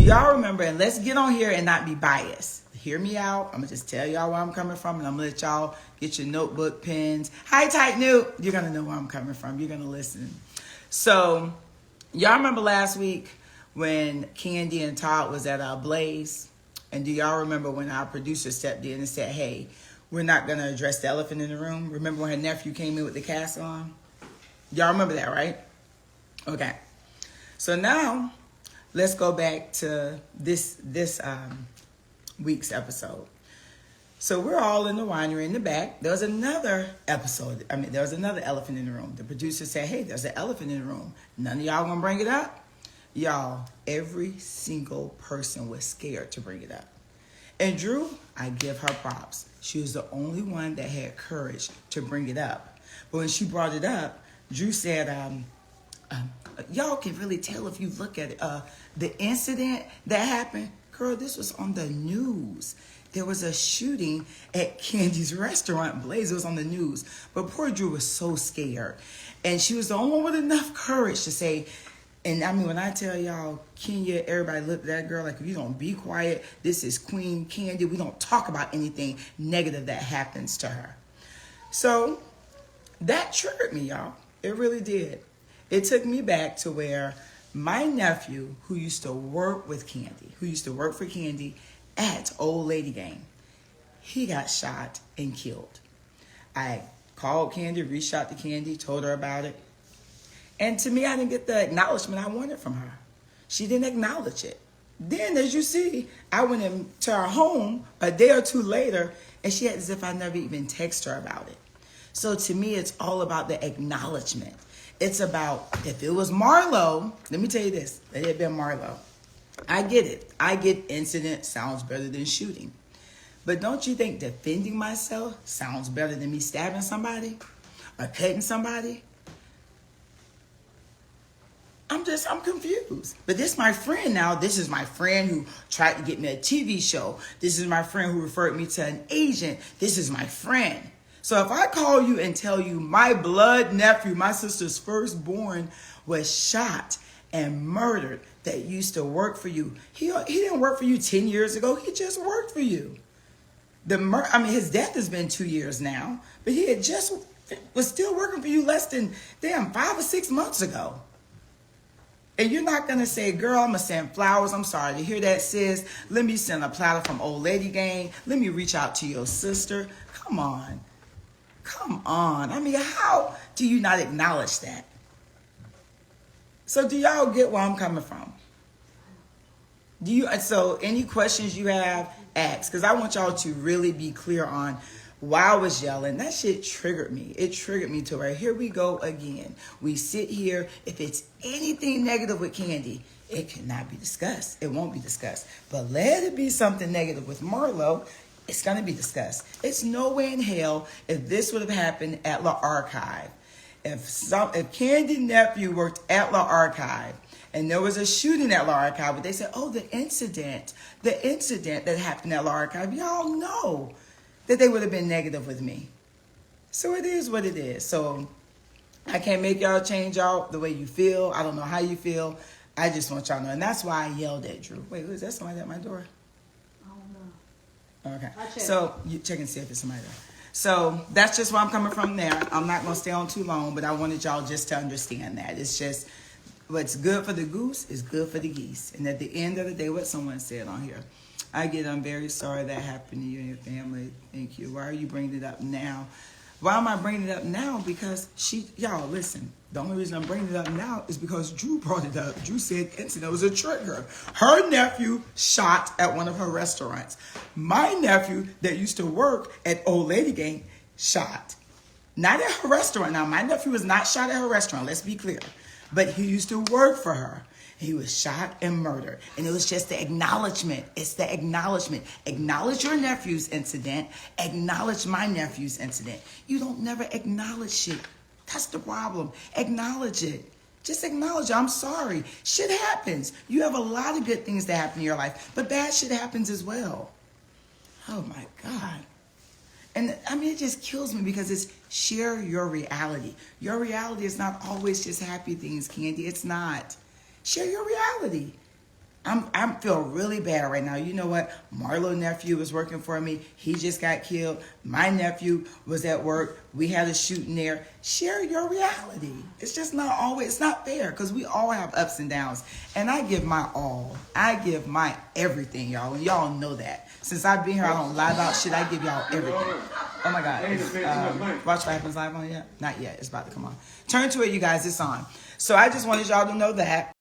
y'all remember, and let's get on here and not be biased. Hear me out. I'm going to just tell y'all where I'm coming from, and I'm going to let y'all get your notebook, pens. Hi, Tight Newt. You're going to know where I'm coming from. You're going to listen. So, y'all remember last week when Kandi and Todd was at our Blaze? And do y'all remember when our producer stepped in and said, hey, we're not going to address the elephant in the room? Remember when her nephew came in with the cast on? Y'all remember that, right? Okay. So now, let's go back to this week's episode. So we're all in the winery in the back. There was another episode. There was another elephant in the room. The producer said, hey, there's an elephant in the room. None of y'all gonna bring it up? Y'all, every single person was scared to bring it up. And Drew, I give her props. She was the only one that had courage to bring it up. But when she brought it up, Drew said, y'all can really tell if you look at it. The incident that happened, girl, this was on the news. There was a shooting at Kandi's restaurant, Blaze. It was on the news. But poor Drew was so scared. And she was the only one with enough courage to say, and when I tell y'all, Kenya, everybody looked at that girl like, if you don't be quiet, this is Queen Kandi. We don't talk about anything negative that happens to her. So that triggered me, y'all. It really did. It took me back to where my nephew, who used to work with Kandi, who used to work for Kandi at Old Lady Gang, he got shot and killed. I called Kandi, reached out to Kandi, told her about it. And to me, I didn't get the acknowledgement I wanted from her. She didn't acknowledge it. Then, as you see, I went into her home a day or two later, and she had as if I never even texted her about it. So to me, it's all about the acknowledgement. It's about, if it was Marlo, let me tell you this, if it had been Marlo, I get it. I get incident sounds better than shooting. But don't you think defending myself sounds better than me stabbing somebody or cutting somebody? I'm confused. But this is my friend now. This is my friend who tried to get me a TV show. This is my friend who referred me to an agent. This is my friend. So if I call you and tell you my blood nephew, my sister's firstborn, was shot and murdered, that used to work for you. He didn't work for you 10 years ago. He just worked for you. His death has been 2 years now, but he was still working for you less than 5 or 6 months ago. And you're not going to say, girl, I'm going to send flowers. I'm sorry to hear that, sis. Let me send a platter from Old Lady Gang. Let me reach out to your sister. Come on. How do you not acknowledge that? So do y'all get where I'm coming from? So any questions you have, ask. Because I want y'all to really be clear on why I was yelling. That shit triggered me. It triggered me to where here we go again. We sit here. If it's anything negative with Kandi, it cannot be discussed. It won't be discussed. But let it be something negative with Marlo, it's going to be discussed. It's no way in hell if this would have happened at La Archive. If Kandi nephew worked at La Archive and there was a shooting at La Archive, but they said, oh, the incident that happened at La Archive, y'all know that they would have been negative with me. So it is what it is. So I can't make y'all change out the way you feel. I don't know how you feel. I just want y'all to know. And that's why I yelled at Drew. Wait, is that somebody at my door? I don't know. Okay. So you check and see if it's somebody there. So that's just where I'm coming from there. I'm not going to stay on too long, but I wanted y'all just to understand that. It's just what's good for the goose is good for the geese. And at the end of the day, what someone said on here, I'm very sorry that happened to you and your family. Thank you. Why are you bringing it up now? Why am I bringing it up now? Because y'all, listen, the only reason I'm bringing it up now is because Drew brought it up. Drew said incident was a trigger. Her nephew shot at one of her restaurants. My nephew that used to work at Old Lady Gang shot. Not at her restaurant. Now, my nephew was not shot at her restaurant. Let's be clear. But he used to work for her. He was shot and murdered. And it was just the acknowledgement. It's the acknowledgement. Acknowledge your nephew's incident. Acknowledge my nephew's incident. You don't never acknowledge shit. That's the problem. Acknowledge it. Just acknowledge it. I'm sorry. Shit happens. You have a lot of good things that happen in your life, but bad shit happens as well. Oh my God. And it just kills me because it's share your reality. Your reality is not always just happy things, Kandi. It's not. Share your reality. I feel really bad right now. You know what? Marlo nephew was working for me. He just got killed. My nephew was at work. We had a shooting there. Share your reality. It's just not always, it's not fair because we all have ups and downs. And I give my all. I give my everything, y'all. And y'all know that. Since I've been here, I don't lie about shit. I give y'all everything. Oh my God. Watch What Happens Live on yet? Not yet. It's about to come on. Turn to it, you guys. It's on. So I just wanted y'all to know that.